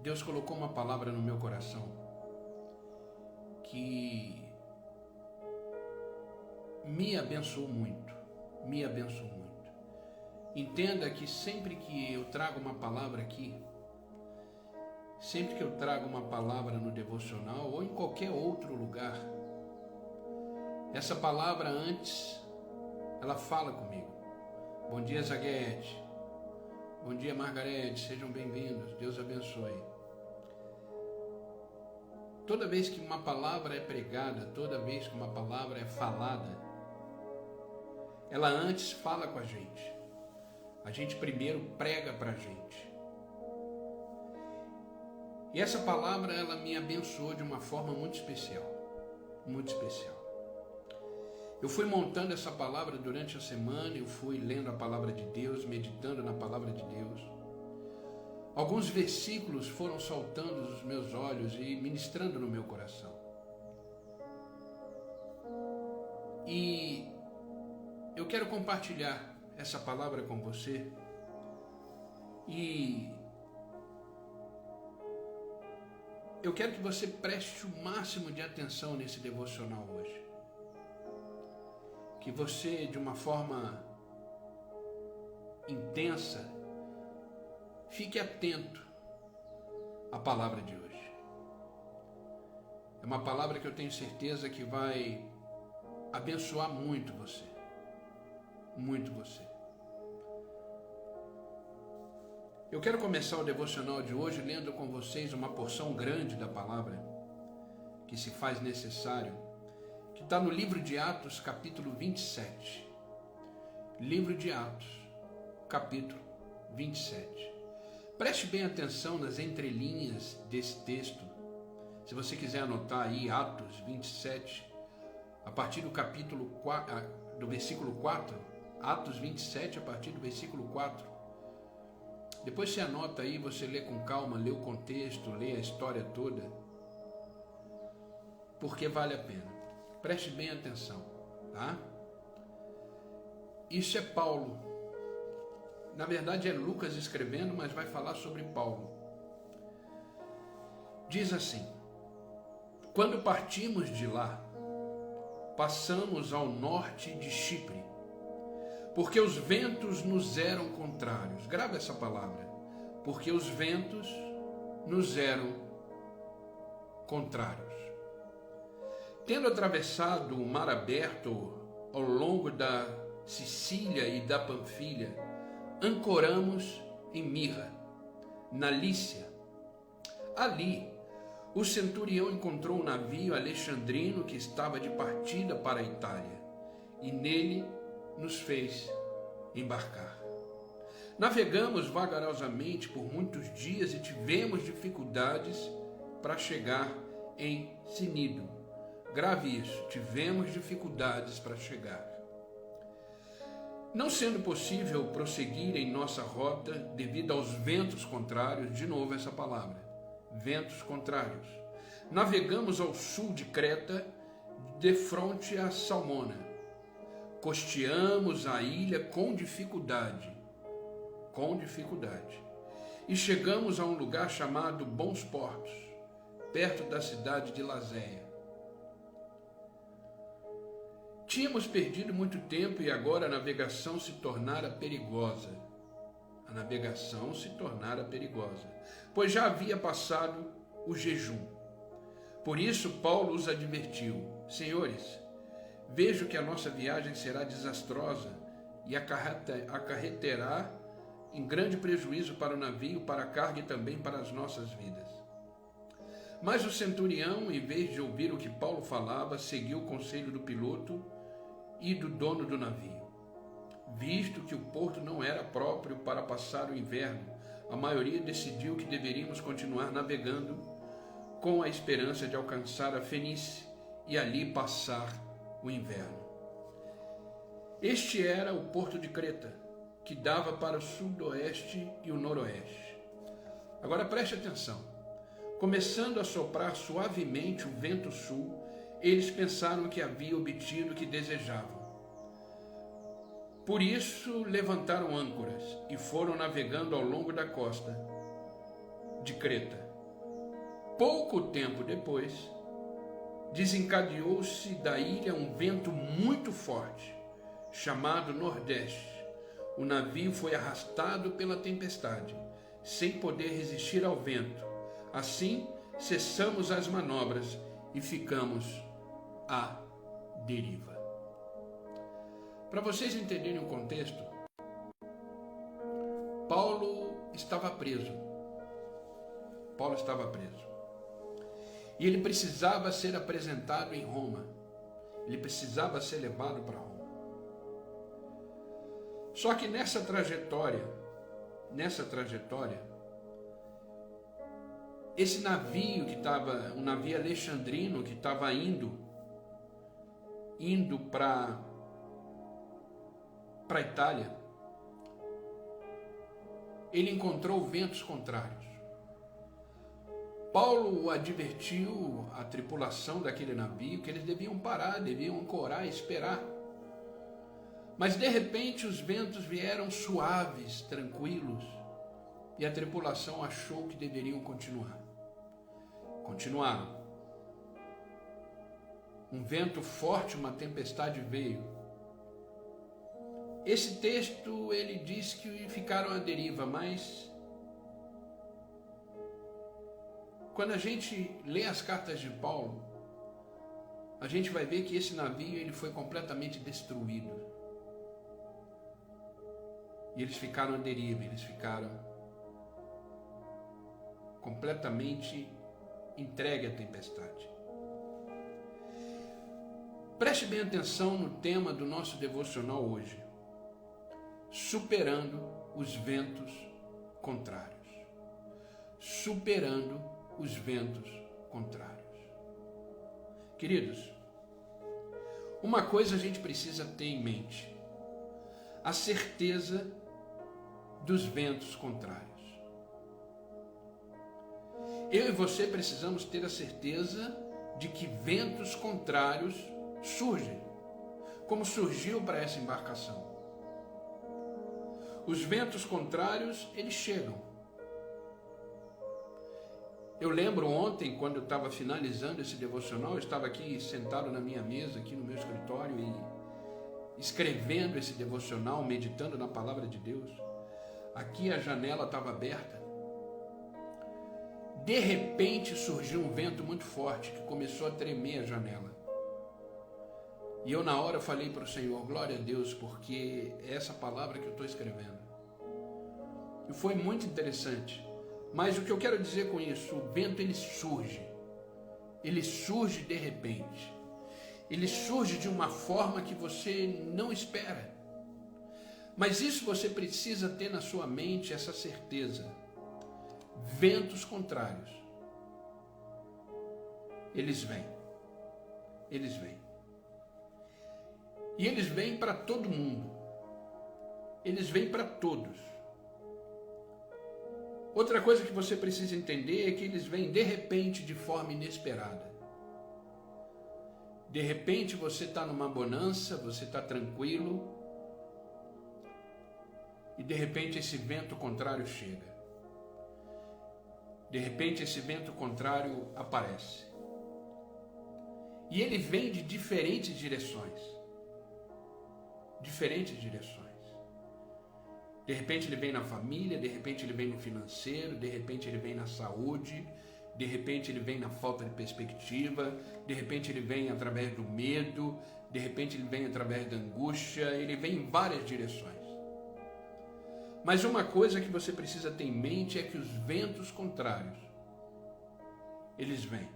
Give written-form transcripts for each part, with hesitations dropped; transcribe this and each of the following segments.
Deus colocou uma palavra no meu coração que me abençoou muito, me abençoou muito. Entenda que sempre que eu trago uma palavra aqui, sempre que eu trago uma palavra no devocional ou em qualquer outro lugar, essa palavra antes, ela fala comigo. Bom dia, Zaguete. Bom dia, Margarete. Sejam bem-vindos. Deus abençoe. Toda vez que uma palavra é pregada, toda vez que uma palavra é falada, ela antes fala com a gente. A gente primeiro prega para a gente. E essa palavra, ela me abençoou de uma forma muito especial. Muito especial. Eu fui montando essa palavra durante a semana, eu fui lendo a palavra de Deus, meditando na palavra de Deus. Alguns versículos foram saltando dos meus olhos e ministrando no meu coração. E eu quero compartilhar essa palavra com você. E eu quero que você preste o máximo de atenção nesse devocional hoje. Que você, de uma forma intensa, fique atento à palavra de hoje. É uma palavra que eu tenho certeza que vai abençoar muito você. Muito você. Eu quero começar o devocional de hoje lendo com vocês uma porção grande da palavra que se faz necessário, que está no livro de Atos, capítulo 27. Livro de Atos, capítulo 27. Preste bem atenção nas entrelinhas desse texto. Se você quiser anotar aí, Atos 27, a partir do capítulo 4, do versículo 4, Atos 27, a partir do versículo 4. Depois você anota aí, você lê com calma, lê o contexto, lê a história toda, porque vale a pena. Preste bem atenção, tá? Isso é Paulo. Na verdade é Lucas escrevendo, mas vai falar sobre Paulo. Diz assim: quando partimos de lá, passamos ao norte de Chipre, porque os ventos nos eram contrários. Grava essa palavra. Porque os ventos nos eram contrários. Tendo atravessado o mar aberto ao longo da Sicília e da Panfilha, ancoramos em Mirra, na Lícia. Ali, o centurião encontrou um navio alexandrino que estava de partida para a Itália, e nele nos fez embarcar. Navegamos vagarosamente por muitos dias e tivemos dificuldades para chegar em Cnido. Grave isso, tivemos dificuldades para chegar. Não sendo possível prosseguir em nossa rota devido aos ventos contrários, de novo essa palavra, ventos contrários, navegamos ao sul de Creta, de fronte a Salmona. Costeamos a ilha com dificuldade, e chegamos a um lugar chamado Bons Portos, perto da cidade de Lazéia. Tínhamos perdido muito tempo e agora a navegação se tornara perigosa. Pois já havia passado o jejum. Por isso Paulo os advertiu: senhores, vejo que a nossa viagem será desastrosa e acarreterá em grande prejuízo para o navio, para a carga e também para as nossas vidas. Mas o centurião, em vez de ouvir o que Paulo falava, seguiu o conselho do piloto e do dono do navio. Visto que o porto não era próprio para passar o inverno, a maioria decidiu que deveríamos continuar navegando com a esperança de alcançar a Fenícia e ali passar o inverno. Este era o porto de Creta, que dava para o sudoeste e o noroeste. Agora preste atenção. Começando a soprar suavemente o vento sul, eles pensaram que havia obtido o que desejavam. Por isso levantaram âncoras e foram navegando ao longo da costa de Creta. Pouco tempo depois, desencadeou-se da ilha um vento muito forte, chamado Nordeste. O navio foi arrastado pela tempestade, sem poder resistir ao vento. Assim, cessamos as manobras e ficamos à deriva. Para vocês entenderem o contexto, Paulo estava preso. E ele precisava ser apresentado em Roma. Ele precisava ser levado para Roma. Só que nessa trajetória, esse navio um navio alexandrino que estava indo para a Itália, ele encontrou ventos contrários. Paulo advertiu a tripulação daquele navio que eles deviam parar, deviam ancorar e esperar. Mas de repente os ventos vieram suaves, tranquilos, e a tripulação achou que deveriam continuar. Continuaram. Um vento forte, uma tempestade veio. Esse texto, ele diz que ficaram à deriva, mas quando a gente lê as cartas de Paulo, a gente vai ver que esse navio ele foi completamente destruído. E eles ficaram à deriva, eles ficaram completamente entregues à tempestade. Preste bem atenção no tema do nosso devocional hoje. Superando os ventos contrários. Superando os ventos contrários. Queridos, uma coisa a gente precisa ter em mente: a certeza dos ventos contrários. Eu e você precisamos ter a certeza de que ventos contrários surgem, como surgiu para essa embarcação. Os ventos contrários, eles chegam. Eu lembro ontem, quando eu estava finalizando esse devocional, eu estava aqui sentado na minha mesa, aqui no meu escritório, e escrevendo esse devocional, meditando na palavra de Deus. Aqui a janela estava aberta. De repente surgiu um vento muito forte que começou a tremer a janela. E eu na hora falei para o Senhor: glória a Deus, porque é essa palavra que eu estou escrevendo. E foi muito interessante. Mas o que eu quero dizer com isso, o vento ele surge de repente. Ele surge de uma forma que você não espera. Mas isso você precisa ter na sua mente, essa certeza. Ventos contrários, eles vêm. E eles vêm para todo mundo. Eles vêm para todos. Outra coisa que você precisa entender é que eles vêm de repente, de forma inesperada. De repente você está numa bonança, você está tranquilo, e de repente esse vento contrário chega. De repente esse vento contrário aparece. E ele vem de diferentes direções. De repente ele vem na família, de repente ele vem no financeiro, de repente ele vem na saúde, de repente ele vem na falta de perspectiva, de repente ele vem através do medo, de repente ele vem através da angústia, ele vem em várias direções. Mas uma coisa que você precisa ter em mente é que os ventos contrários, eles vêm.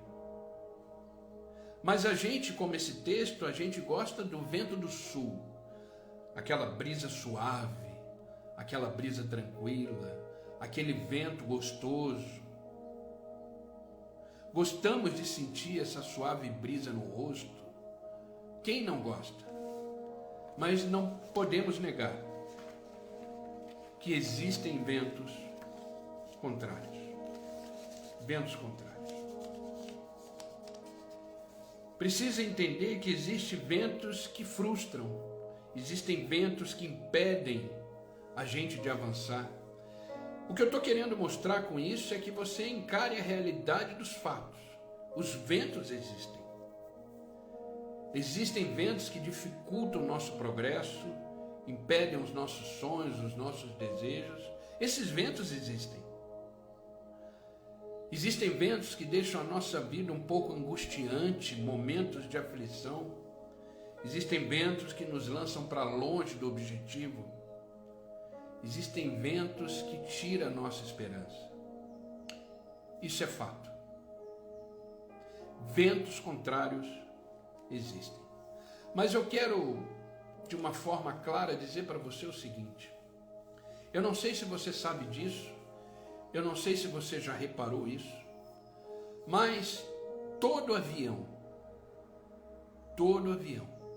Mas a gente, como esse texto, a gente gosta do vento do sul, aquela brisa suave, aquela brisa tranquila, aquele vento gostoso. Gostamos de sentir essa suave brisa no rosto. Quem não gosta? Mas não podemos negar que existem ventos contrários. Ventos contrários. Precisa entender que existem ventos que frustram, existem ventos que impedem a gente de avançar. O que eu estou querendo mostrar com isso é que você encare a realidade dos fatos. Os ventos existem. Existem ventos que dificultam o nosso progresso, impedem os nossos sonhos, os nossos desejos. Esses ventos existem. Existem ventos que deixam a nossa vida um pouco angustiante, momentos de aflição. Existem ventos que nos lançam para longe do objetivo. Existem ventos que tiram a nossa esperança. Isso é fato. Ventos contrários existem. Mas eu quero, de uma forma clara, dizer para você o seguinte. Eu não sei se você sabe disso, eu não sei se você já reparou isso, mas todo avião,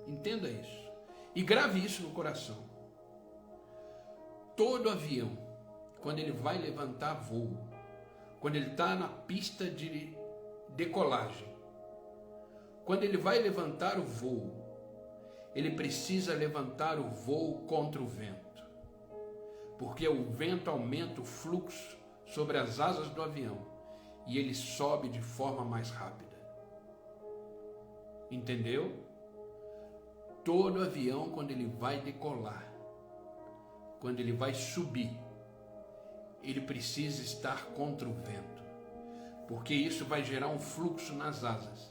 entenda isso, e grave isso no coração. Todo avião, quando ele vai levantar voo, quando ele está na pista de decolagem, quando ele vai levantar o voo, ele precisa levantar o voo contra o vento, porque o vento aumenta o fluxo sobre as asas do avião e ele sobe de forma mais rápida. Entendeu? Todo avião, quando ele vai decolar, quando ele vai subir, ele precisa estar contra o vento, porque isso vai gerar um fluxo nas asas,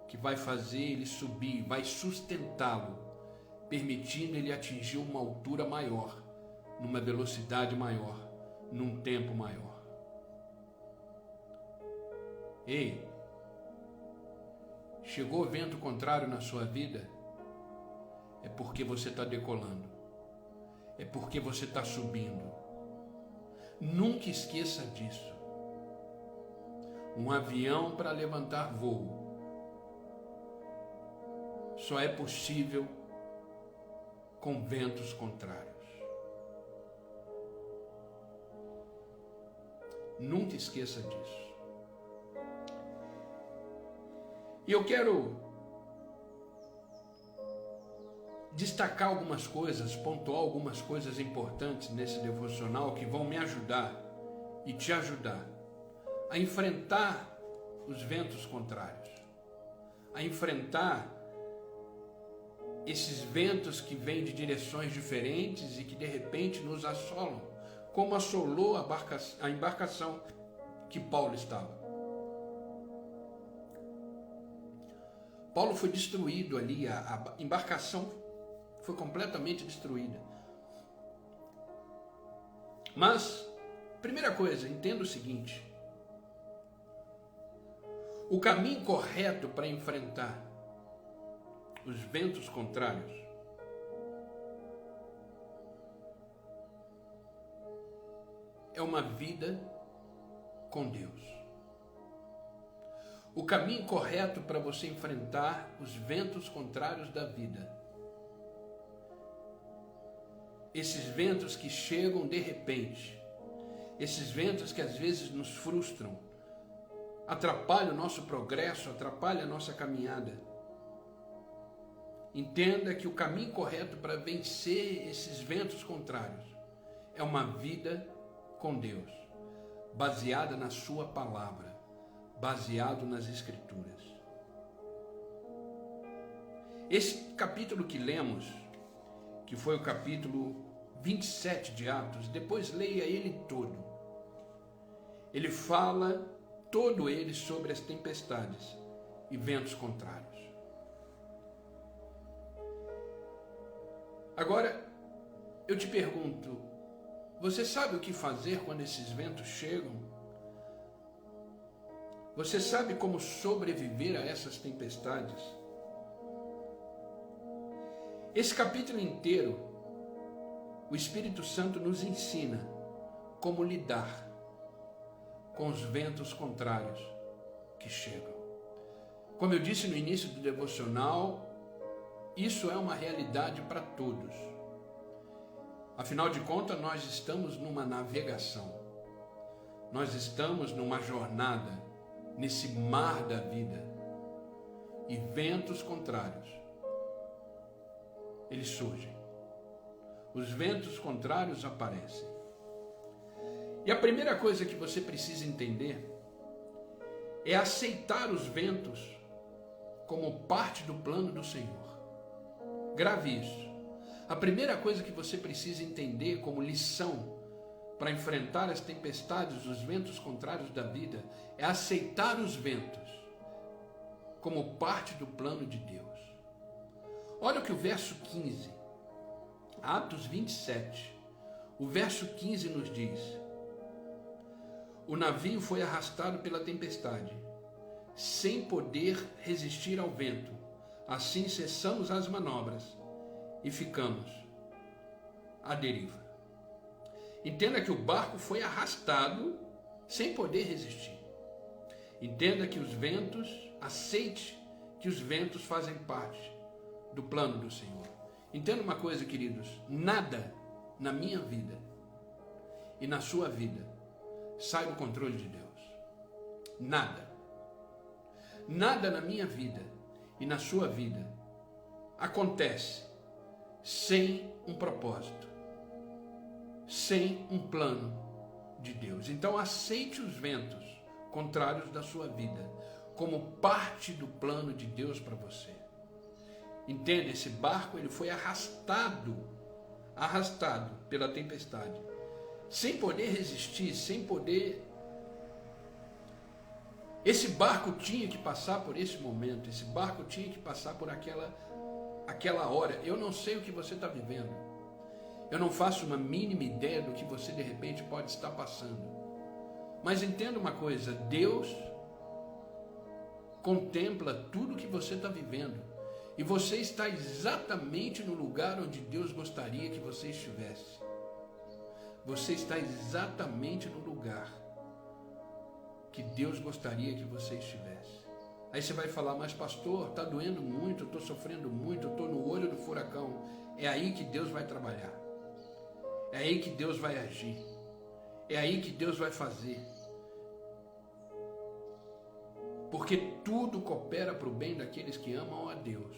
que vai fazer ele subir, vai sustentá-lo, permitindo ele atingir uma altura maior, numa velocidade maior, num tempo maior. Ei, chegou vento contrário na sua vida? É porque você está decolando, é porque você está subindo. Nunca esqueça disso. Um avião para levantar voo só é possível com ventos contrários. Nunca esqueça disso. E eu quero destacar algumas coisas, pontuar algumas coisas importantes nesse devocional que vão me ajudar e te ajudar a enfrentar os ventos contrários, a enfrentar esses ventos que vêm de direções diferentes e que de repente nos assolam, como assolou a embarcação que Paulo estava. Paulo foi destruído ali, a embarcação foi completamente destruída. Mas, primeira coisa, entenda o seguinte: o caminho correto para enfrentar os ventos contrários é uma vida com Deus. O caminho correto para você enfrentar os ventos contrários da vida, esses ventos que chegam de repente, esses ventos que às vezes nos frustram, atrapalham o nosso progresso, atrapalham a nossa caminhada. Entenda que o caminho correto para vencer esses ventos contrários é uma vida com Deus, baseada na sua palavra, baseado nas Escrituras. Esse capítulo que lemos, que foi o capítulo 27 de Atos, depois leia ele todo. Ele fala todo ele sobre as tempestades e ventos contrários. Agora, eu te pergunto, você sabe o que fazer quando esses ventos chegam? Você sabe como sobreviver a essas tempestades? Esse capítulo inteiro, o Espírito Santo nos ensina como lidar com os ventos contrários que chegam. Como eu disse no início do devocional, isso é uma realidade para todos. Afinal de contas, nós estamos numa navegação. Nós estamos numa jornada, nesse mar da vida. E ventos contrários, eles surgem. Os ventos contrários aparecem. E a primeira coisa que você precisa entender é aceitar os ventos como parte do plano do Senhor. Grave isso. A primeira coisa que você precisa entender como lição para enfrentar as tempestades, os ventos contrários da vida, é aceitar os ventos como parte do plano de Deus. Olha o que o verso 15, Atos 27, o verso 15 nos diz: o navio foi arrastado pela tempestade, sem poder resistir ao vento. Assim cessamos as manobras e ficamos à deriva. Entenda que o barco foi arrastado sem poder resistir. Entenda que os ventos, aceite que os ventos fazem parte do plano do Senhor. Entenda uma coisa, queridos: nada na minha vida e na sua vida sai do controle de Deus. Nada. Nada na minha vida e na sua vida acontece sem um propósito, sem um plano de Deus. Então aceite os ventos contrários da sua vida como parte do plano de Deus para você. Entenda, esse barco ele foi arrastado pela tempestade, sem poder resistir, sem poder. Esse barco tinha que passar por esse momento, esse barco tinha que passar por aquela hora. Eu não sei o que você está vivendo, eu não faço uma mínima ideia do que você de repente pode estar passando, mas entenda uma coisa: Deus contempla tudo que você está vivendo, e você está exatamente no lugar onde Deus gostaria que você estivesse. Você está exatamente no lugar que Deus gostaria que você estivesse. Aí você vai falar: mas pastor, está doendo muito, eu estou sofrendo muito, eu estou no olho do furacão. É aí que Deus vai trabalhar, é aí que Deus vai agir, é aí que Deus vai fazer, porque tudo coopera para o bem daqueles que amam a Deus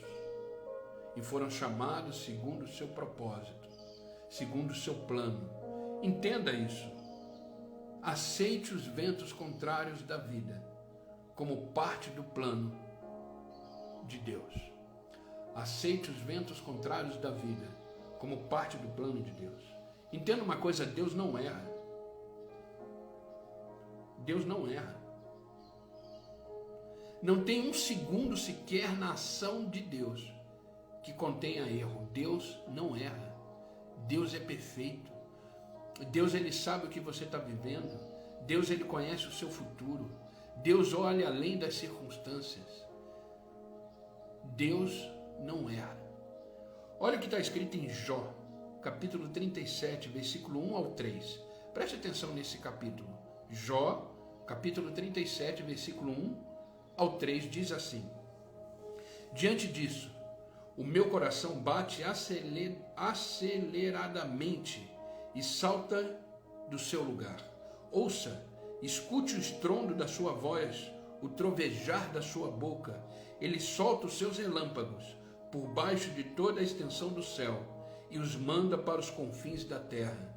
e foram chamados segundo o seu propósito, segundo o seu plano. Entenda isso. Aceite os ventos contrários da vida como parte do plano de Deus. Aceite os ventos contrários da vida como parte do plano de Deus. Entenda uma coisa: Deus não erra. Deus não erra. Não tem um segundo sequer na ação de Deus que contenha erro. Deus não erra. Deus é perfeito. Deus, ele sabe o que você está vivendo. Deus, ele conhece o seu futuro. Deus olha além das circunstâncias. Deus não erra. Olha o que está escrito em Jó, capítulo 37, versículo 1 ao 3. Preste atenção nesse capítulo. Jó, capítulo 37, versículo 1 ao 3, diz assim: diante disso, o meu coração bate aceleradamente e salta do seu lugar. Ouça, escute o estrondo da sua voz, o trovejar da sua boca. Ele solta os seus relâmpagos por baixo de toda a extensão do céu e os manda para os confins da terra.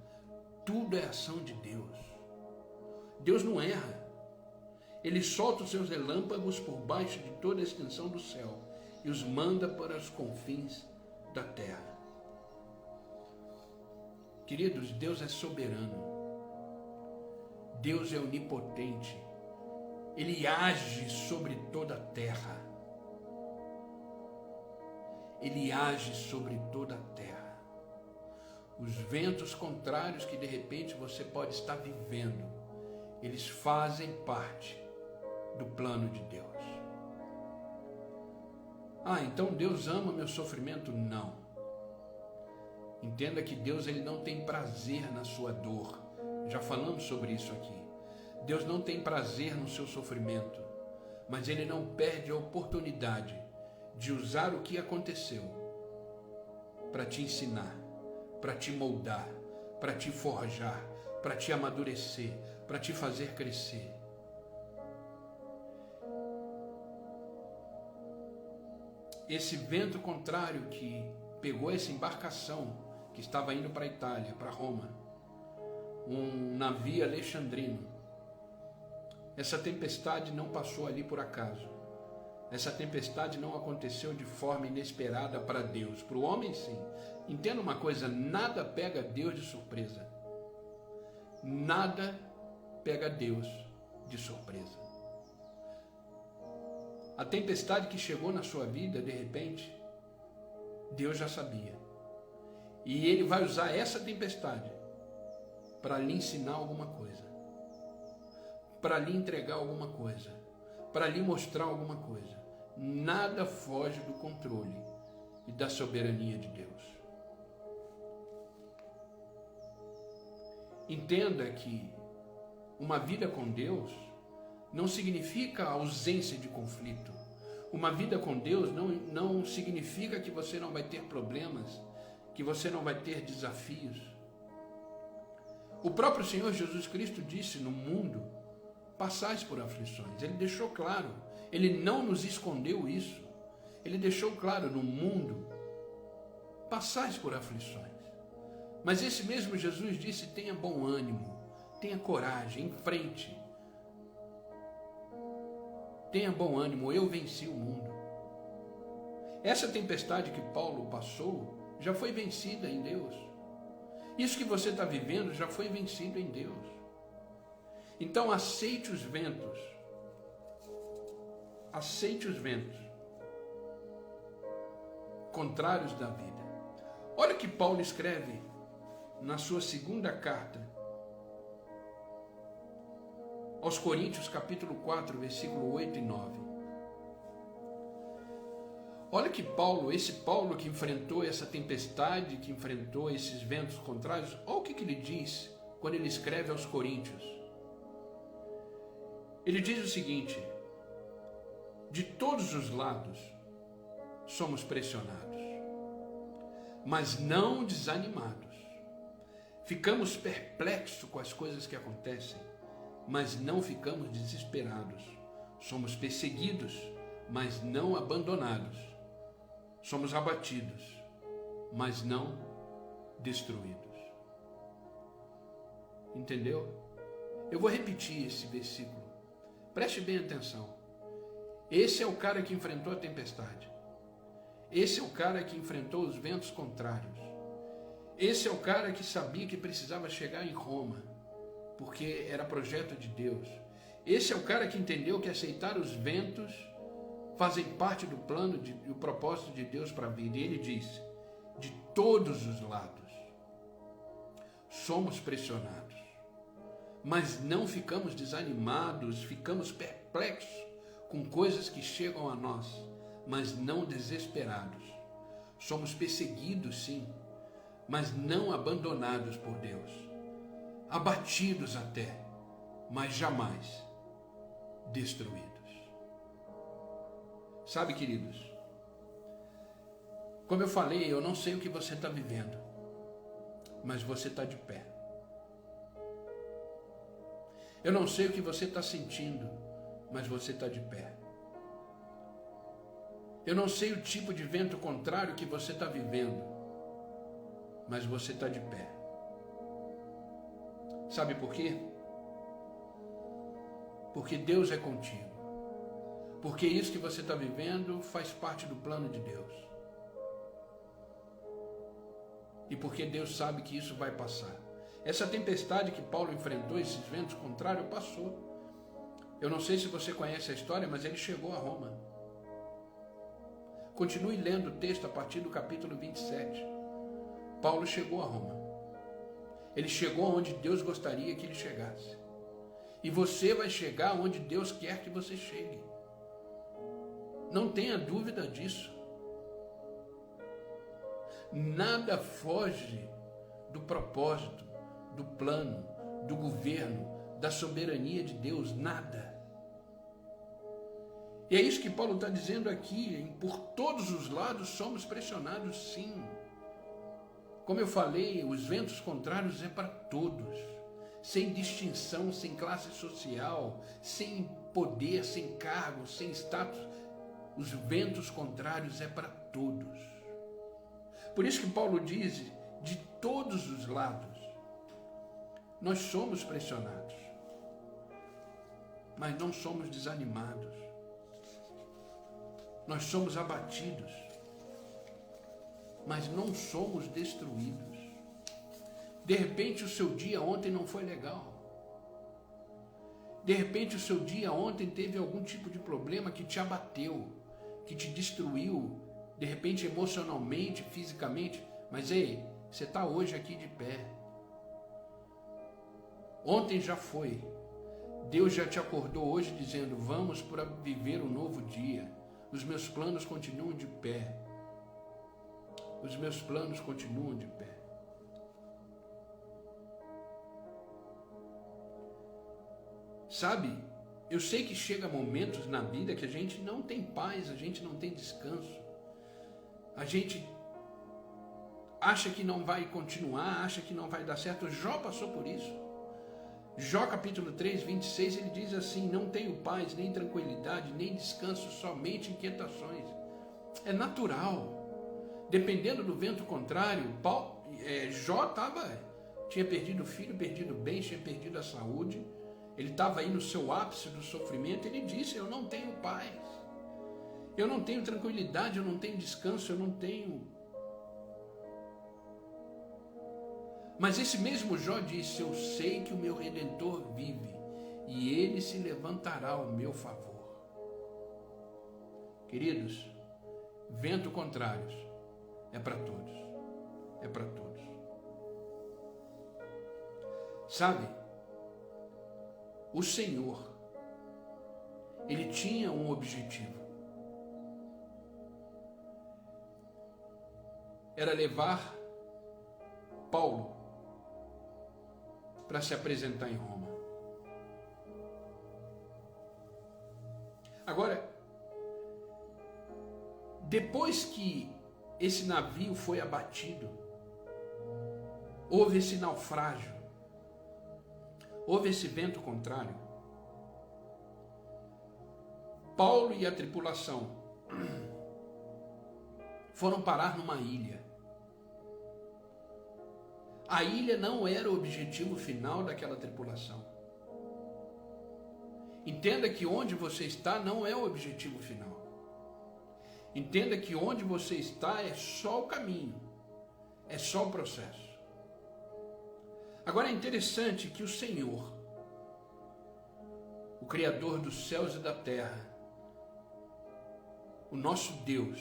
Tudo é ação de Deus. Deus não erra. Ele solta os seus relâmpagos por baixo de toda a extensão do céu e os manda para os confins da terra. Queridos, Deus é soberano. Deus é onipotente. Ele age sobre toda a terra. Ele age sobre toda a terra. Os ventos contrários que de repente você pode estar vivendo, eles fazem parte do plano de Deus. Ah, então Deus ama meu sofrimento? Não. Entenda que Deus, ele não tem prazer na sua dor. Já falamos sobre isso aqui. Deus não tem prazer no seu sofrimento, mas ele não perde a oportunidade de usar o que aconteceu para te ensinar, para te moldar, para te forjar, para te amadurecer, para te fazer crescer. Esse vento contrário que pegou essa embarcação que estava indo para a Itália, para Roma, um navio alexandrino. Essa tempestade não passou ali por acaso. Essa tempestade não aconteceu de forma inesperada para Deus. Para o homem, sim. Entenda uma coisa, nada pega Deus de surpresa. Nada pega Deus de surpresa. A tempestade que chegou na sua vida, de repente, Deus já sabia. E Ele vai usar essa tempestade para lhe ensinar alguma coisa, para lhe entregar alguma coisa, para lhe mostrar alguma coisa. Nada foge do controle e da soberania de Deus. Entenda que uma vida com Deus não significa ausência de conflito. Uma vida com Deus não significa que você não vai ter problemas, que você não vai ter desafios. O próprio Senhor Jesus Cristo disse: no mundo passais por aflições. Ele deixou claro, Ele não nos escondeu isso. Ele deixou claro: no mundo passais por aflições. Mas esse mesmo Jesus disse: tenha bom ânimo, tenha coragem, enfrente. Tenha bom ânimo, eu venci o mundo. Essa tempestade que Paulo passou já foi vencida em Deus. Isso que você está vivendo já foi vencido em Deus. Então aceite os ventos. Aceite os ventos contrários da vida. Olha o que Paulo escreve na sua segunda carta aos Coríntios, capítulo 4, versículo 8 e 9. Olha que Paulo, esse Paulo que enfrentou essa tempestade, que enfrentou esses ventos contrários, olha o que ele diz quando ele escreve aos Coríntios. Ele diz o seguinte: de todos os lados somos pressionados, mas não desanimados. Ficamos perplexos com as coisas que acontecem, mas não ficamos desesperados. Somos perseguidos, mas não abandonados. Somos abatidos, mas não destruídos. Entendeu? Eu vou repetir esse versículo. Preste bem atenção. Esse é o cara que enfrentou a tempestade. Esse é o cara que enfrentou os ventos contrários. Esse é o cara que sabia que precisava chegar em Roma, porque era projeto de Deus. Esse é o cara que entendeu que aceitar os ventos fazem parte do plano e o propósito de Deus para a vida. E ele diz: de todos os lados somos pressionados, mas não ficamos desanimados, ficamos perplexos com coisas que chegam a nós, mas não desesperados. Somos perseguidos, sim, mas não abandonados por Deus. Abatidos até, mas jamais destruídos. Sabe, queridos, como eu falei, eu não sei o que você está vivendo, mas você está de pé. Eu não sei o que você está sentindo, mas você está de pé. Eu não sei o tipo de vento contrário que você está vivendo, mas você está de pé. Sabe por quê? Porque Deus é contigo. Porque isso que você está vivendo faz parte do plano de Deus. E porque Deus sabe que isso vai passar. Essa tempestade que Paulo enfrentou, esses ventos contrários, passou. Eu não sei se você conhece a história, mas ele chegou a Roma. Continue lendo o texto a partir do capítulo 27. Paulo chegou a Roma. Ele chegou onde Deus gostaria que ele chegasse. E você vai chegar onde Deus quer que você chegue. Não tenha dúvida disso. Nada foge do propósito, do plano, do governo, da soberania de Deus. Nada. E é isso que Paulo está dizendo aqui. Por todos os lados somos pressionados, sim. Como eu falei, os ventos contrários é para todos. Sem distinção, sem classe social, sem poder, sem cargo, sem status. Os ventos contrários é para todos. Por isso que Paulo diz, de todos os lados. Nós somos pressionados, mas não somos desanimados. Nós somos abatidos, mas não somos destruídos. De repente o seu dia ontem não foi legal. De repente o seu dia ontem teve algum tipo de problema que te abateu, que te destruiu, de repente emocionalmente, fisicamente, mas ei, você está hoje aqui de pé. Ontem já foi. Deus já te acordou hoje dizendo, vamos para viver um novo dia. Os meus planos continuam de pé. Os meus planos continuam de pé. Sabe, eu sei que chega momentos na vida que a gente não tem paz, a gente não tem descanso. A gente acha que não vai continuar, acha que não vai dar certo. Jó passou por isso. Jó capítulo 3, 26, ele diz assim, não tenho paz, nem tranquilidade, nem descanso, somente inquietações. É natural. Dependendo do vento contrário, Jó tinha perdido o filho, perdido o bem, tinha perdido a saúde. Ele estava aí no seu ápice do sofrimento. Ele disse, eu não tenho paz. Eu não tenho tranquilidade, eu não tenho descanso, eu não tenho... Mas esse mesmo Jó disse, eu sei que o meu Redentor vive e ele se levantará ao meu favor. Queridos, vento contrários é para todos. É para todos. Sabe, o Senhor, ele tinha um objetivo. Era levar Paulo para se apresentar em Roma. Agora, depois que esse navio foi abatido, houve esse naufrágio, houve esse vento contrário, Paulo e a tripulação foram parar numa ilha. A ilha não era o objetivo final daquela tripulação. Entenda que onde você está não é o objetivo final. Entenda que onde você está é só o caminho, é só o processo. Agora é interessante que o Senhor, o Criador dos céus e da terra, o nosso Deus,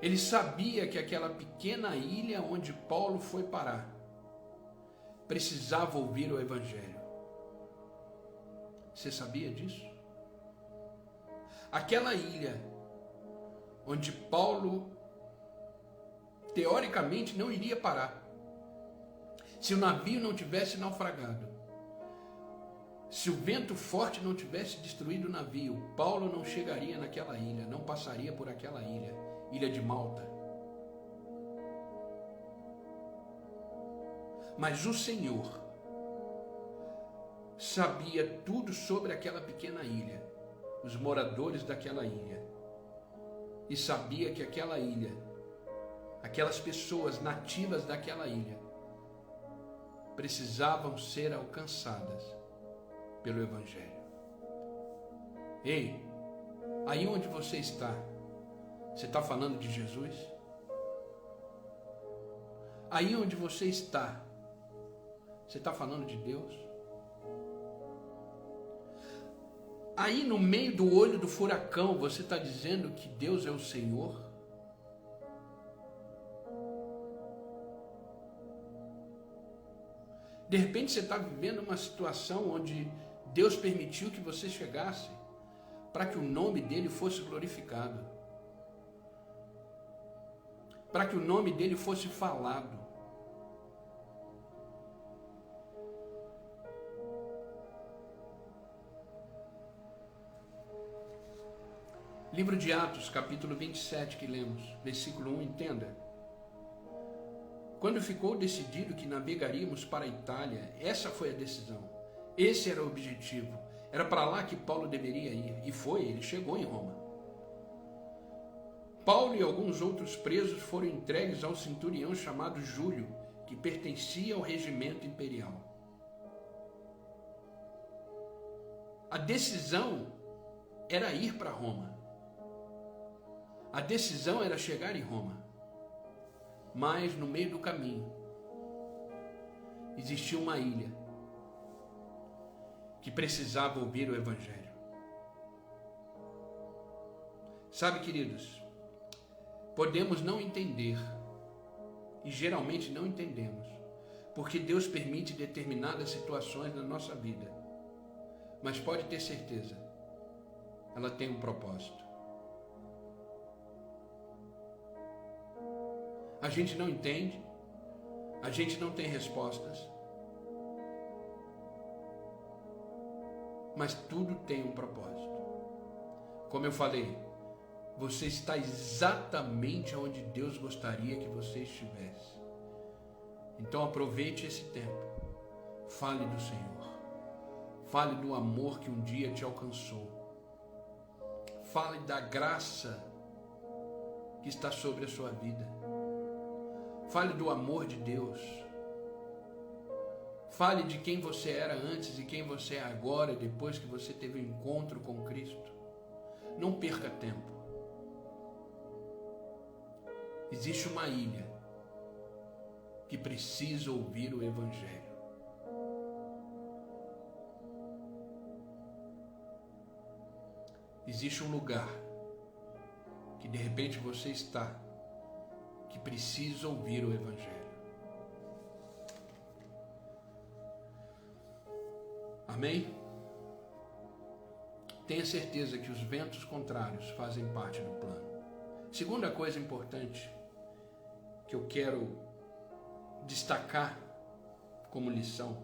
ele sabia que aquela pequena ilha onde Paulo foi parar precisava ouvir o Evangelho. Você sabia disso? Aquela ilha onde Paulo teoricamente não iria parar. Se o navio não tivesse naufragado, se o vento forte não tivesse destruído o navio, Paulo não chegaria naquela ilha, não passaria por aquela ilha, ilha de Malta. Mas o Senhor sabia tudo sobre aquela pequena ilha, os moradores daquela ilha, e sabia que aquela ilha, aquelas pessoas nativas daquela ilha, precisavam ser alcançadas pelo Evangelho. Ei, aí onde você está falando de Jesus? Aí onde você está falando de Deus? Aí no meio do olho do furacão, você está dizendo que Deus é o Senhor? De repente você está vivendo uma situação onde Deus permitiu que você chegasse para que o nome dele fosse glorificado, para que o nome dele fosse falado. Livro de Atos, capítulo 27, que lemos, versículo 1, entenda. Quando ficou decidido que navegaríamos para a Itália, essa foi a decisão. Esse era o objetivo. Era para lá que Paulo deveria ir. E foi, ele chegou em Roma. Paulo e alguns outros presos foram entregues ao centurião chamado Júlio, que pertencia ao regimento imperial. A decisão era ir para Roma. A decisão era chegar em Roma. Mas no meio do caminho existia uma ilha que precisava ouvir o Evangelho. Sabe, queridos, podemos não entender, e geralmente não entendemos, porque Deus permite determinadas situações na nossa vida. Mas pode ter certeza, ela tem um propósito. A gente não entende, a gente não tem respostas, mas tudo tem um propósito. Como eu falei, você está exatamente onde Deus gostaria que você estivesse. Então aproveite esse tempo, fale do Senhor, fale do amor que um dia te alcançou, fale da graça que está sobre a sua vida, fale do amor de Deus, fale de quem você era antes e quem você é agora, depois que você teve um encontro com Cristo. Não perca tempo. Existe uma ilha que precisa ouvir o Evangelho. Existe um lugar que de repente você está, que precisa ouvir o Evangelho. Amém? Tenha certeza que os ventos contrários fazem parte do plano. Segunda coisa importante que eu quero destacar como lição: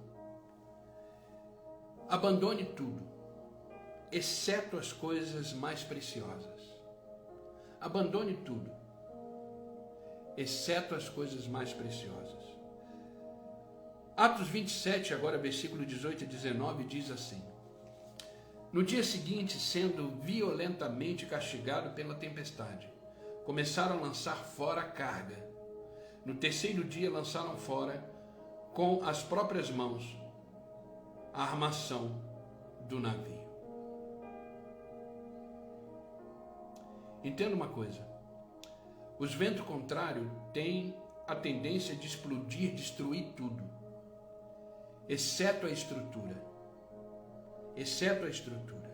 abandone tudo, exceto as coisas mais preciosas. Abandone tudo, exceto as coisas mais preciosas. Atos 27, agora versículo 18 e 19, diz assim: no dia seguinte, sendo violentamente castigado pela tempestade, começaram a lançar fora a carga. No terceiro dia lançaram fora, com as próprias mãos, a armação do navio. Entenda uma coisa: os ventos contrários têm a tendência de explodir, destruir tudo, exceto a estrutura. Exceto a estrutura.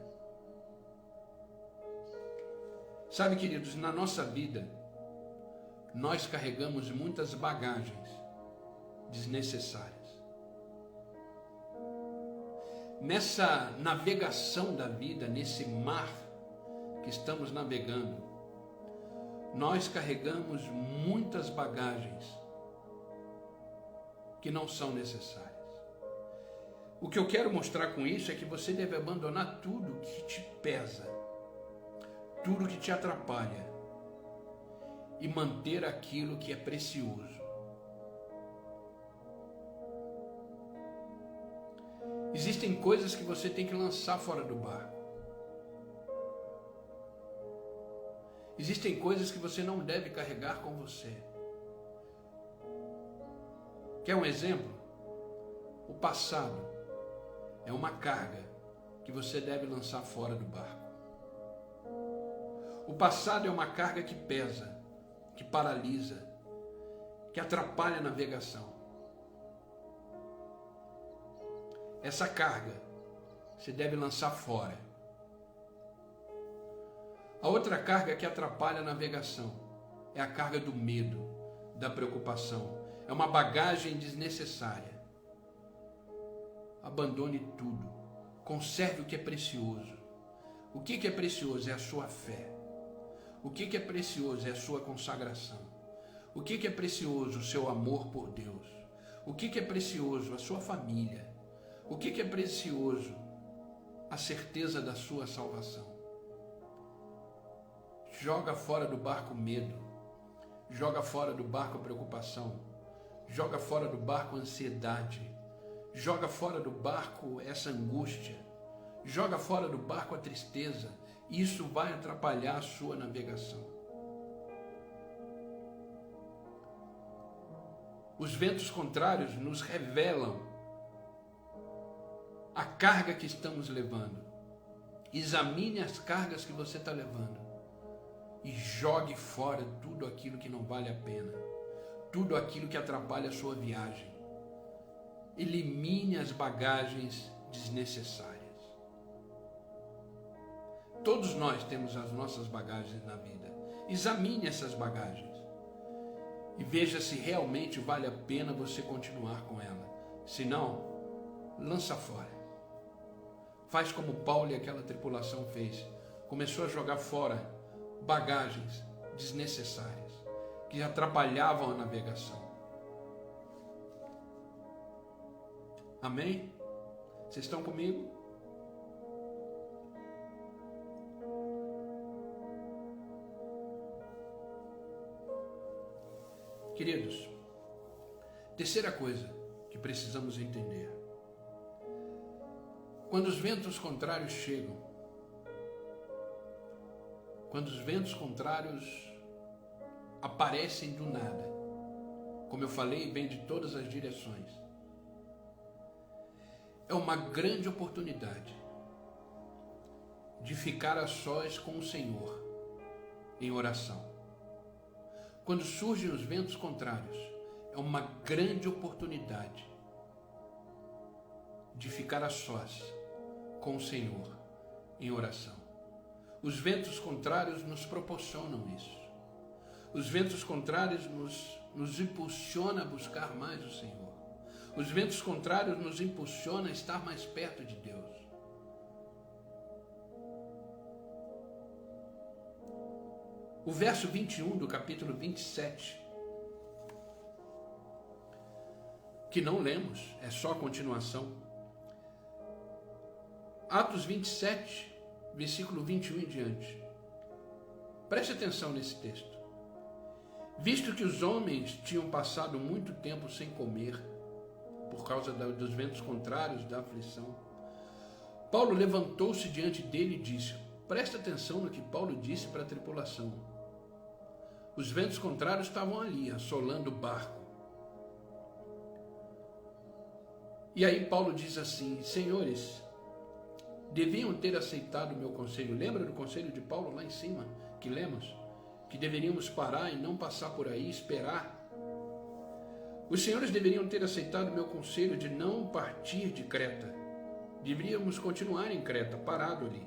Sabe, queridos, na nossa vida, nós carregamos muitas bagagens desnecessárias. Nessa navegação da vida, nesse mar que estamos navegando, nós carregamos muitas bagagens que não são necessárias. O que eu quero mostrar com isso é que você deve abandonar tudo que te pesa, tudo que te atrapalha, e manter aquilo que é precioso. Existem coisas que você tem que lançar fora do barco. Existem coisas que você não deve carregar com você. Quer um exemplo? O passado é uma carga que você deve lançar fora do barco. O passado é uma carga que pesa, que paralisa, que atrapalha a navegação. Essa carga você deve lançar fora. A outra carga que atrapalha a navegação é a carga do medo, da preocupação. É uma bagagem desnecessária. Abandone tudo. Conserve o que é precioso. O que é precioso é a sua fé. O que é precioso é a sua consagração. O que é precioso? O seu amor por Deus. O que é precioso? A sua família. O que é precioso? A certeza da sua salvação. Joga fora do barco medo. Joga fora do barco preocupação. Joga fora do barco ansiedade. Joga fora do barco essa angústia. Joga fora do barco a tristeza. Isso vai atrapalhar a sua navegação. Os ventos contrários nos revelam a carga que estamos levando. Examine as cargas que você está levando e jogue fora tudo aquilo que não vale a pena, tudo aquilo que atrapalha a sua viagem. Elimine as bagagens desnecessárias. Todos nós temos as nossas bagagens na vida. Examine essas bagagens e veja se realmente vale a pena você continuar com ela. Se não, lança fora. Faz como Paulo e aquela tripulação fez. Começou a jogar fora bagagens desnecessárias que atrapalhavam a navegação. Amém? Vocês estão comigo? Queridos, terceira coisa que precisamos entender. Quando os ventos contrários chegam, quando os ventos contrários aparecem do nada, como eu falei, vem de todas as direções, é uma grande oportunidade de ficar a sós com o Senhor em oração. Quando surgem os ventos contrários, é uma grande oportunidade de ficar a sós com o Senhor em oração. Os ventos contrários nos proporcionam isso. Os ventos contrários nos impulsionam a buscar mais o Senhor. Os ventos contrários nos impulsionam a estar mais perto de Deus. O verso 21 do capítulo 27, que não lemos, é só a continuação. Atos 27, versículo 21 em diante. Preste atenção nesse texto. Visto que os homens tinham passado muito tempo sem comer, por causa dos ventos contrários, da aflição, Paulo levantou-se diante dele e disse, presta atenção no que Paulo disse para a tripulação. Os ventos contrários estavam ali, assolando o barco. E aí Paulo diz assim, senhores, deviam ter aceitado o meu conselho. Lembra do conselho de Paulo lá em cima, que lemos? Que deveríamos parar e não passar por aí, esperar. Os senhores deveriam ter aceitado o meu conselho de não partir de Creta. Deveríamos continuar em Creta, parado ali.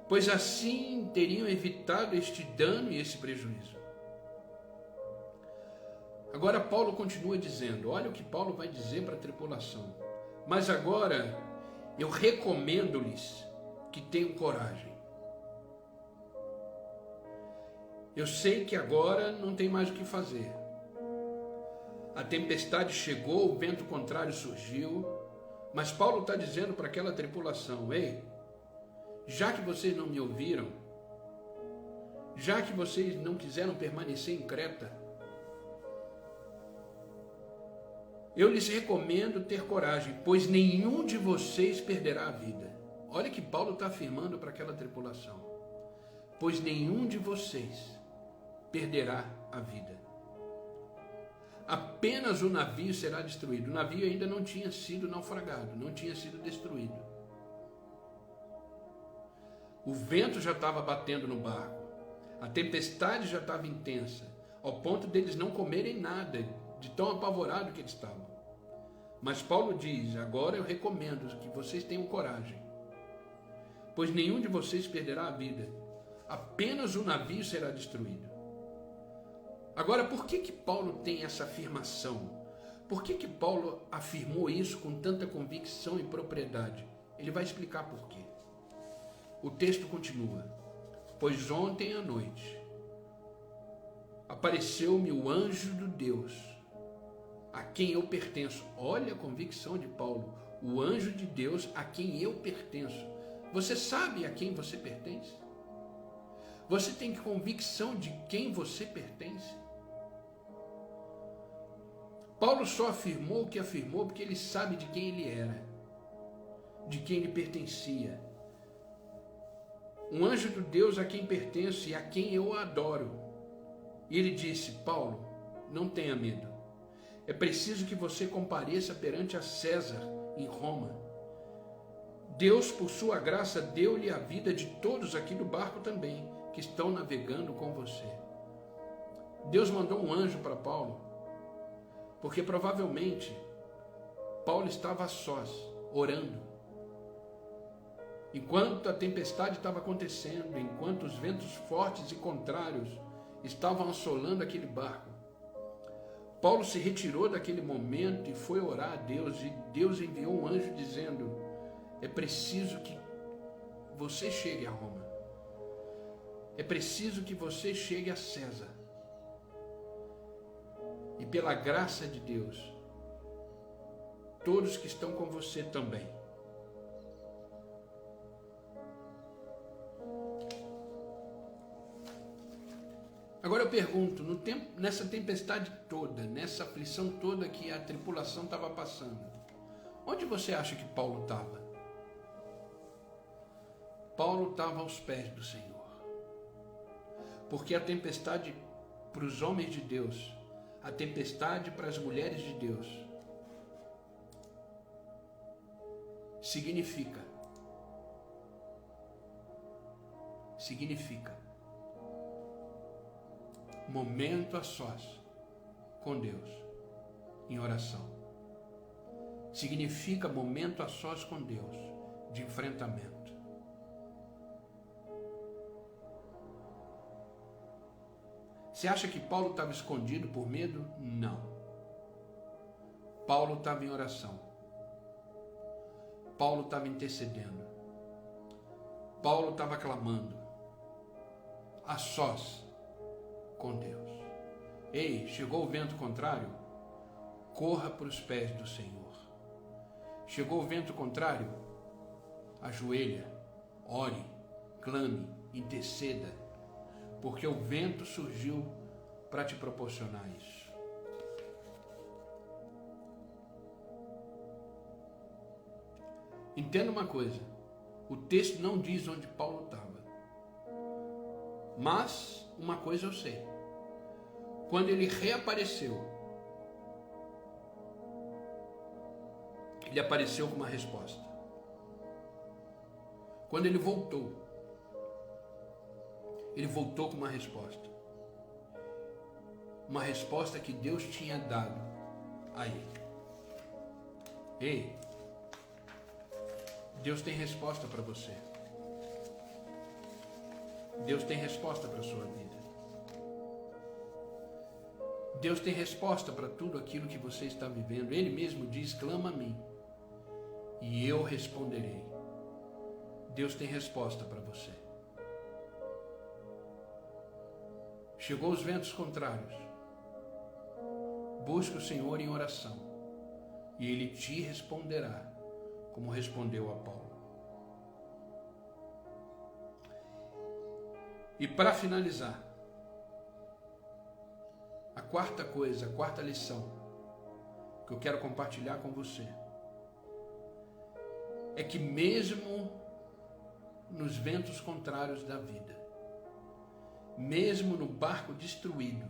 Pois assim teriam evitado este dano e esse prejuízo. Agora Paulo continua dizendo, olha o que Paulo vai dizer para a tripulação. Mas agora eu recomendo-lhes que tenham coragem. Eu sei que agora não tem mais o que fazer. A tempestade chegou, o vento contrário surgiu, mas Paulo está dizendo para aquela tripulação, ei, já que vocês não me ouviram, já que vocês não quiseram permanecer em Creta, eu lhes recomendo ter coragem, pois nenhum de vocês perderá a vida. Olha que Paulo está afirmando para aquela tripulação, pois nenhum de vocês perderá a vida. Apenas o navio será destruído. O navio ainda não tinha sido naufragado, não tinha sido destruído. O vento já estava batendo no barco, a tempestade já estava intensa, ao ponto deles não comerem nada, de tão apavorado que eles estavam. Mas Paulo diz, agora eu recomendo que vocês tenham coragem, pois nenhum de vocês perderá a vida, apenas o navio será destruído. Agora, por que Paulo tem essa afirmação? Por que Paulo afirmou isso com tanta convicção e propriedade? Ele vai explicar por quê. O texto continua. Pois ontem à noite apareceu-me o anjo do Deus, a quem eu pertenço. Olha a convicção de Paulo. O anjo de Deus a quem eu pertenço. Você sabe a quem você pertence? Você tem convicção de quem você pertence? Paulo só afirmou o que afirmou porque ele sabe de quem ele era, de quem ele pertencia. Um anjo do Deus a quem pertenço e a quem eu adoro. E ele disse, Paulo, não tenha medo. É preciso que você compareça perante a César em Roma. Deus, por sua graça, deu-lhe a vida de todos aqui do barco também, que estão navegando com você. Deus mandou um anjo para Paulo, porque provavelmente Paulo estava a sós, orando. Enquanto a tempestade estava acontecendo, enquanto os ventos fortes e contrários estavam assolando aquele barco, Paulo se retirou daquele momento e foi orar a Deus, e Deus enviou um anjo dizendo: é preciso que você chegue a Roma, é preciso que você chegue a César, e pela graça de Deus, todos que estão com você também. Agora eu pergunto, nessa tempestade toda, nessa aflição toda que a tripulação estava passando, onde você acha que Paulo estava? Paulo estava aos pés do Senhor. Porque a tempestade para os homens de Deus, a tempestade para as mulheres de Deus, significa momento a sós com Deus em oração. Significa momento a sós com Deus de enfrentamento. Você acha que Paulo estava escondido por medo? Não. Paulo estava em oração. Paulo estava intercedendo. Paulo estava clamando a sós com Deus. Ei, chegou o vento contrário? Corra para os pés do Senhor. Chegou o vento contrário? Ajoelha, ore, clame, interceda, porque o vento surgiu para te proporcionar isso. Entenda uma coisa, o texto não diz onde Paulo estava, mas uma coisa eu sei: quando ele reapareceu, ele apareceu com uma resposta. Quando ele voltou com uma resposta. Uma resposta que Deus tinha dado a ele. Ei, Deus tem resposta para você. Deus tem resposta para a sua vida. Deus tem resposta para tudo aquilo que você está vivendo. Ele mesmo diz: clama a mim e eu responderei. Deus tem resposta para você. Chegou os ventos contrários. Busque o Senhor em oração e Ele te responderá, como respondeu a Paulo. E para finalizar, a quarta lição que eu quero compartilhar com você é que mesmo nos ventos contrários da vida, mesmo no barco destruído,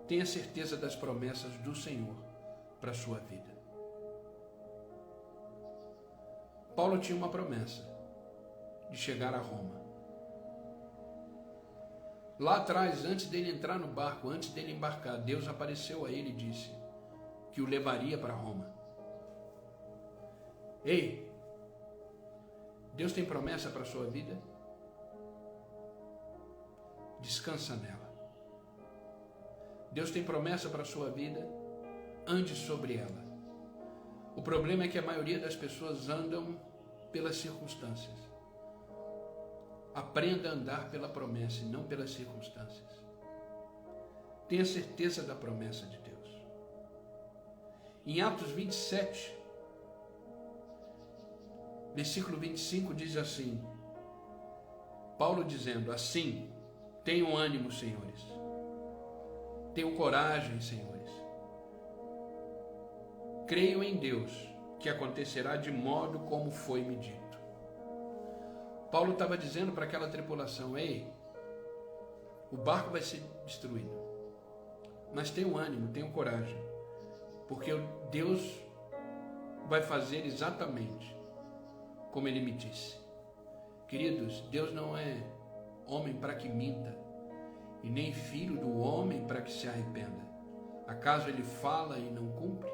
tenha certeza das promessas do Senhor para a sua vida. Paulo tinha uma promessa de chegar a Roma. Lá atrás, antes dele entrar no barco, antes dele embarcar, Deus apareceu a ele e disse que o levaria para Roma. Ei, Deus tem promessa para a sua vida? Descansa nela. Deus tem promessa para a sua vida? Ande sobre ela. O problema é que a maioria das pessoas andam pelas circunstâncias. Aprenda a andar pela promessa e não pelas circunstâncias. Tenha certeza da promessa de Deus. Em Atos 27, versículo 25 diz assim, Paulo dizendo: assim, tenham ânimo, senhores. Tenham coragem, senhores. Creio em Deus, que acontecerá de modo como foi me dito. Paulo estava dizendo para aquela tripulação: ei, o barco vai ser destruído, mas tenham ânimo, tenham coragem, porque Deus vai fazer exatamente como Ele me disse. Queridos, Deus não é homem para que minta, e nem filho do homem para que se arrependa. Acaso Ele fala e não cumpre?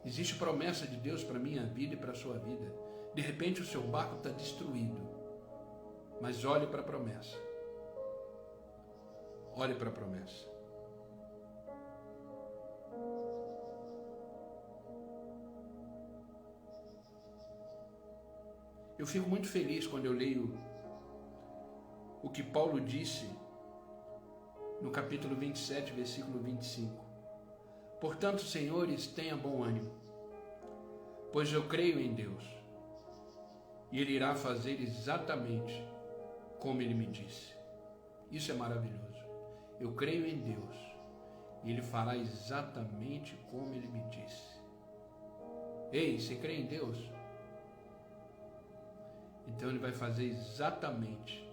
Existe promessa de Deus para a minha vida e para a sua vida. De repente o seu barco está destruído, mas olhe para a promessa. Olhe para a promessa. Eu fico muito feliz quando eu leio o que Paulo disse no capítulo 27, versículo 25. Portanto, senhores, tenha bom ânimo, pois eu creio em Deus, e Ele irá fazer exatamente como Ele me disse. Isso é maravilhoso. Eu creio em Deus, e Ele fará exatamente como Ele me disse. Ei, você crê em Deus? Então Ele vai fazer exatamente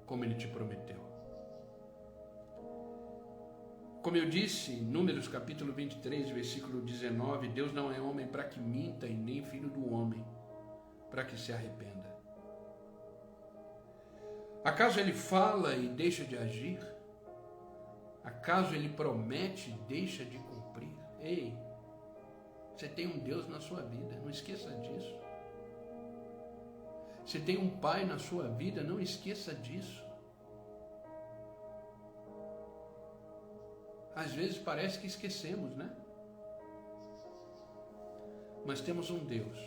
como Ele te prometeu. Como eu disse, Números capítulo 23, versículo 19, Deus não é homem para que minta e nem filho do homem para que se arrependa. Acaso Ele fala e deixa de agir? Acaso Ele promete e deixa de cumprir? Ei, você tem um Deus na sua vida, não esqueça disso. Você tem um Pai na sua vida, não esqueça disso. Às vezes parece que esquecemos, né? Mas temos um Deus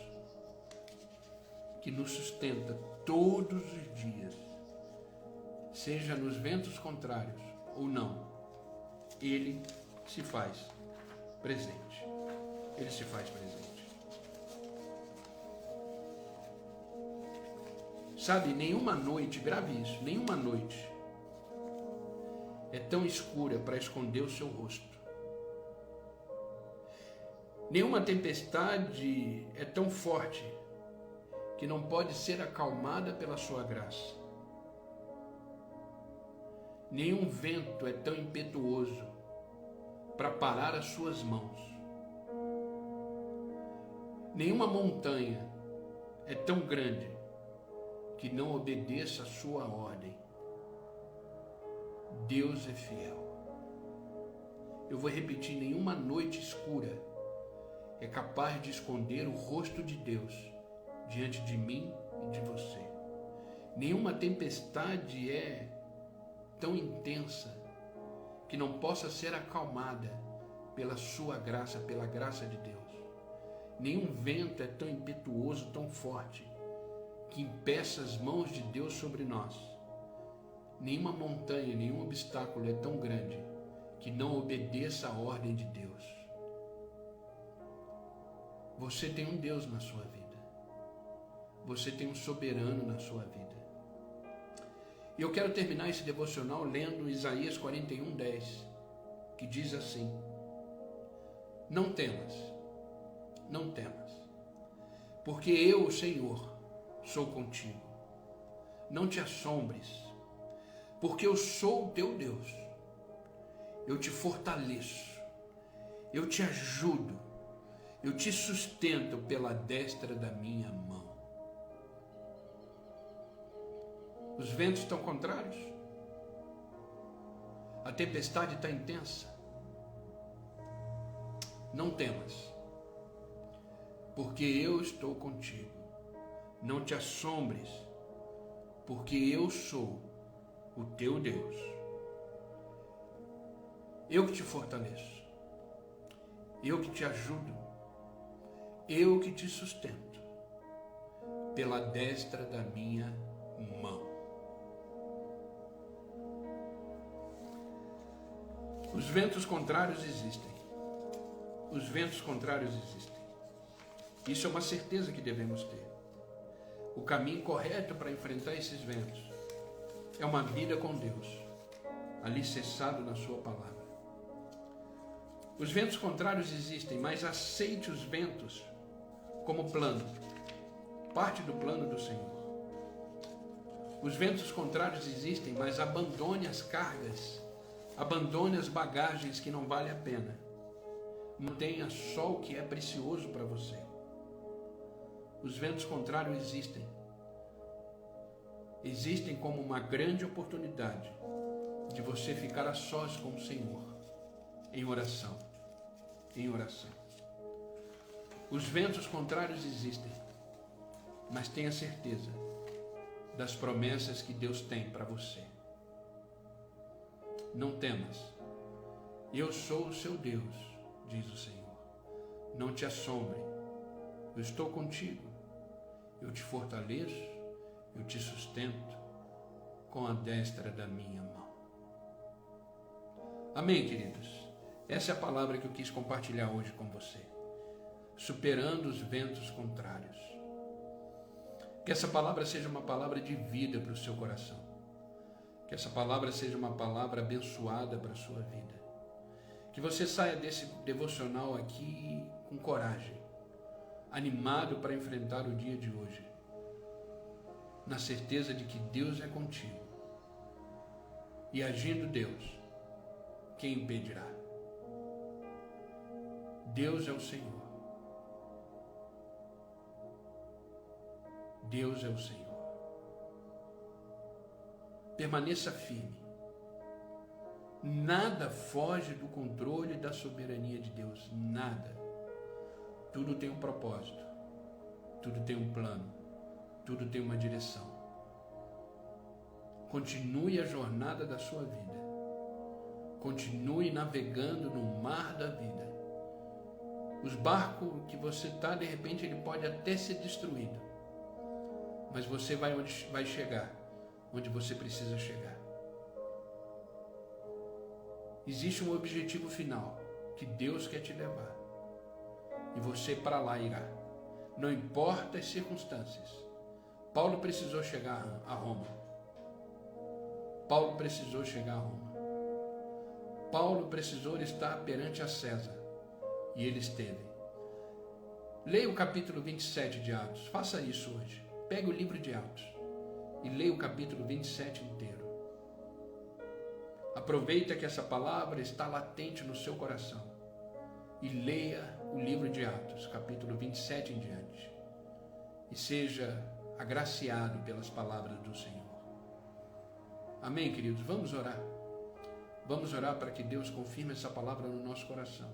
que nos sustenta todos os dias, seja nos ventos contrários ou não. Ele se faz presente. Ele se faz presente. Sabe, nenhuma noite, grave isso, nenhuma noite é tão escura para esconder o seu rosto. Nenhuma tempestade é tão forte que não pode ser acalmada pela sua graça. Nenhum vento é tão impetuoso para parar as suas mãos. Nenhuma montanha é tão grande que não obedeça a sua ordem. Deus é fiel. Eu vou repetir, nenhuma noite escura é capaz de esconder o rosto de Deus diante de mim e de você. Nenhuma tempestade é tão intensa que não possa ser acalmada pela sua graça, pela graça de Deus. Nenhum vento é tão impetuoso, tão forte, que impeça as mãos de Deus sobre nós. Nenhuma montanha, nenhum obstáculo é tão grande que não obedeça a ordem de Deus. Você tem um Deus na sua vida. Você tem um soberano na sua vida. E eu quero terminar esse devocional lendo Isaías 41:10, que diz assim: Não temas, não temas, porque eu, o Senhor, sou contigo. Não te assombres, porque eu sou o teu Deus. Eu te fortaleço, eu te ajudo, eu te sustento pela destra da minha mão. Os ventos estão contrários, a tempestade está intensa. Não temas, porque eu estou contigo. Não te assombres, porque eu sou o teu Deus. Eu que te fortaleço, eu que te ajudo, eu que te sustento pela destra da minha mão. Os ventos contrários existem. Os ventos contrários existem. Isso é uma certeza que devemos ter. O caminho correto para enfrentar esses ventos é uma vida com Deus, alicerçado na sua palavra. Os ventos contrários existem, mas aceite os ventos como plano, parte do plano do Senhor. Os ventos contrários existem, mas abandone as cargas, abandone as bagagens que não valem a pena, Mantenha só o que é precioso para você. Os ventos contrários existem. Existem como uma grande oportunidade de você ficar a sós com o Senhor, em oração. Em oração. Os ventos contrários existem, mas tenha certeza das promessas que Deus tem para você. Não temas. Eu sou o seu Deus, diz o Senhor. Não te assombre. Eu estou contigo. Eu te fortaleço, eu te sustento com a destra da minha mão. Amém, queridos? Essa é a palavra que eu quis compartilhar hoje com você. Superando os ventos contrários. Que essa palavra seja uma palavra de vida para o seu coração. Que essa palavra seja uma palavra abençoada para a sua vida. Que você saia desse devocional aqui com coragem, animado para enfrentar o dia de hoje, na certeza de que Deus é contigo. E agindo Deus, quem impedirá? Deus é o Senhor. Deus é o Senhor. Permaneça firme. Nada foge do controle da soberania de Deus. Nada. Tudo tem um propósito. Tudo tem um plano. Tudo tem uma direção. Continue a jornada da sua vida. Continue navegando no mar da vida. Os barcos que você está, de repente, ele pode até ser destruído. Mas você vai chegar onde você precisa chegar. Existe um objetivo final que Deus quer te levar. E você para lá irá. Não importa as circunstâncias. Paulo precisou chegar a Roma. Paulo precisou chegar a Roma. Paulo precisou estar perante a César. E ele esteve. Leia o capítulo 27 de Atos. Faça isso hoje. Pegue o livro de Atos e leia o capítulo 27 inteiro. Aproveita que essa palavra está latente no seu coração e leia o livro de Atos, capítulo 27 em diante. E seja agraciado pelas palavras do Senhor. Amém, queridos? Vamos orar. Vamos orar para que Deus confirme essa palavra no nosso coração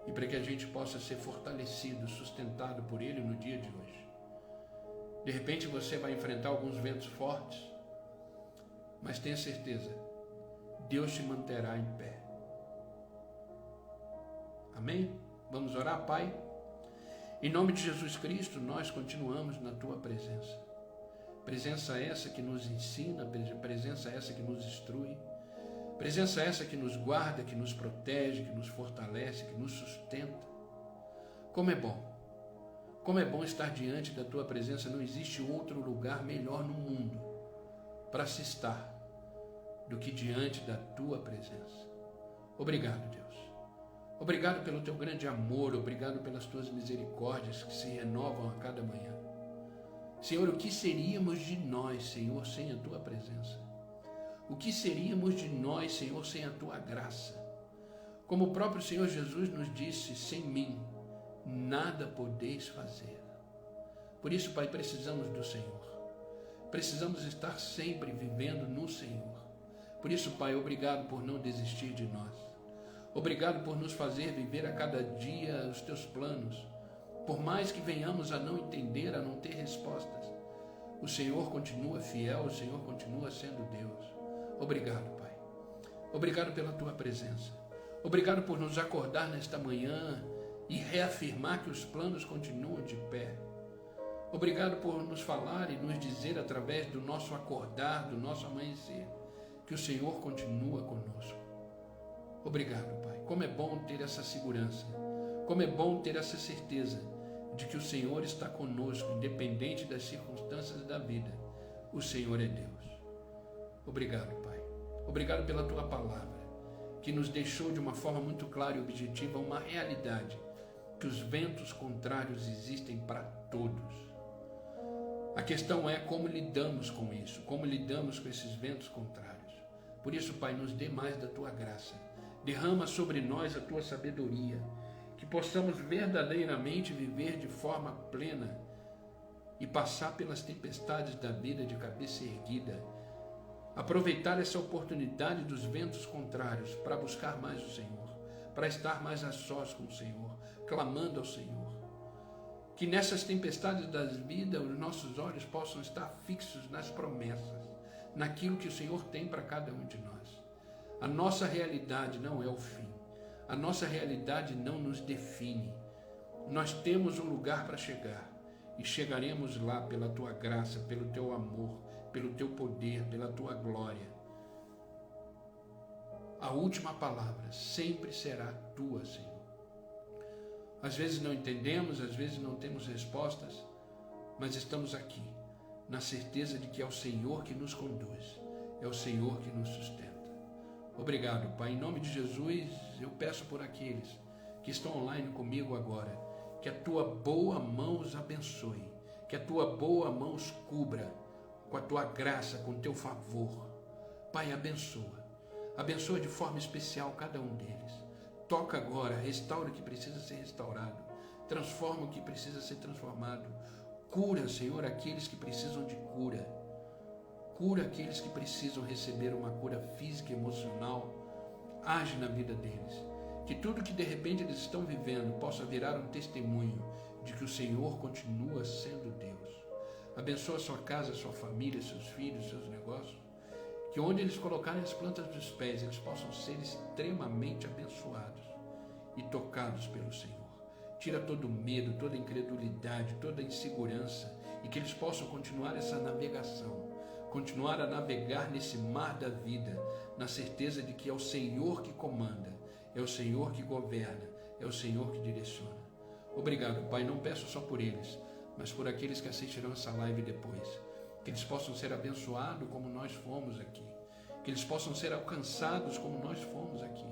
e para que a gente possa ser fortalecido, sustentado por Ele no dia de hoje. De repente você vai enfrentar alguns ventos fortes, mas tenha certeza, Deus te manterá em pé. Amém? Vamos orar, Pai? Em nome de Jesus Cristo, nós continuamos na Tua presença. Presença essa que nos ensina, presença essa que nos instrui, presença essa que nos guarda, que nos protege, que nos fortalece, que nos sustenta. Como é bom! Como é bom estar diante da Tua presença. Não existe outro lugar melhor no mundo para se estar do que diante da Tua presença. Obrigado, Deus. Obrigado pelo Teu grande amor. Obrigado pelas Tuas misericórdias que se renovam a cada manhã. Senhor, o que seríamos de nós, Senhor, sem a Tua presença? O que seríamos de nós, Senhor, sem a Tua graça? Como o próprio Senhor Jesus nos disse, sem mim nada podeis fazer. Por isso, Pai, precisamos do Senhor. Precisamos estar sempre vivendo no Senhor. Por isso, Pai, obrigado por não desistir de nós. Obrigado por nos fazer viver a cada dia os Teus planos. Por mais que venhamos a não entender, a não ter respostas, o Senhor continua fiel, o Senhor continua sendo Deus. Obrigado, Pai. Obrigado pela Tua presença. Obrigado por nos acordar nesta manhã e reafirmar que os planos continuam de pé. Obrigado por nos falar e nos dizer através do nosso acordar, do nosso amanhecer, que o Senhor continua conosco. Obrigado, Pai. Como é bom ter essa segurança, como é bom ter essa certeza de que o Senhor está conosco, independente das circunstâncias da vida. O Senhor é Deus. Obrigado, Pai. Obrigado pela Tua palavra, que nos deixou de uma forma muito clara e objetiva uma realidade, que os ventos contrários existem para todos. A questão é como lidamos com isso, como lidamos com esses ventos contrários. Por isso, Pai, nos dê mais da Tua graça. Derrama sobre nós a Tua sabedoria. que possamos verdadeiramente viver de forma plena e passar pelas tempestades da vida de cabeça erguida, aproveitar essa oportunidade dos ventos contrários para buscar mais o Senhor, para estar mais a sós com o Senhor, clamando ao Senhor. Que nessas tempestades das vidas os nossos olhos possam estar fixos nas promessas, naquilo que o Senhor tem para cada um de nós. A nossa realidade não é o fim, a nossa realidade não nos define. Nós temos um lugar para chegar e chegaremos lá pela Tua graça, pelo Teu amor, pelo Teu poder, pela Tua glória. A última palavra sempre será Tua, Senhor. Às vezes não entendemos, às vezes não temos respostas, mas estamos aqui, na certeza de que é o Senhor que nos conduz, é o Senhor que nos sustenta. Obrigado, Pai. Em nome de Jesus, eu peço por aqueles que estão online comigo agora, que a Tua boa mão os abençoe, que a Tua boa mão os cubra com a Tua graça, com o Teu favor. Pai, abençoa. Abençoa de forma especial cada um deles. Toca agora, restaura o que precisa ser restaurado, transforma o que precisa ser transformado. Cura, Senhor, aqueles que precisam de cura. Cura aqueles que precisam receber uma cura física e emocional. Age na vida deles. Que tudo que de repente eles estão vivendo possa virar um testemunho de que o Senhor continua sendo Deus. Abençoa a sua casa, a sua família, seus filhos, seus negócios. Que onde eles colocarem as plantas dos pés, eles possam ser extremamente abençoados e tocados pelo Senhor. Tira todo medo, toda incredulidade, toda insegurança, e que eles possam continuar essa navegação, continuar a navegar nesse mar da vida, na certeza de que é o Senhor que comanda, é o Senhor que governa, é o Senhor que direciona. Obrigado, Pai, não peço só por eles, mas por aqueles que assistirão essa live depois. Que eles possam ser abençoados como nós fomos aqui. Que eles possam ser alcançados como nós fomos aqui.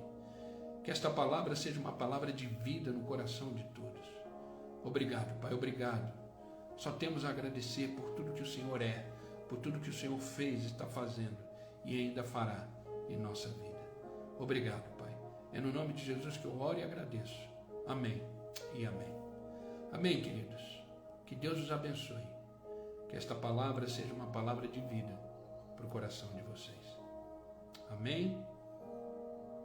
Que esta palavra seja uma palavra de vida no coração de todos. Obrigado, Pai, obrigado. Só temos a agradecer por tudo que o Senhor é, por tudo que o Senhor fez, está fazendo e ainda fará em nossa vida. Obrigado, Pai. É no nome de Jesus que eu oro e agradeço. Amém e amém. Amém, queridos. Que Deus os abençoe. Que esta palavra seja uma palavra de vida para o coração de vocês. Amém?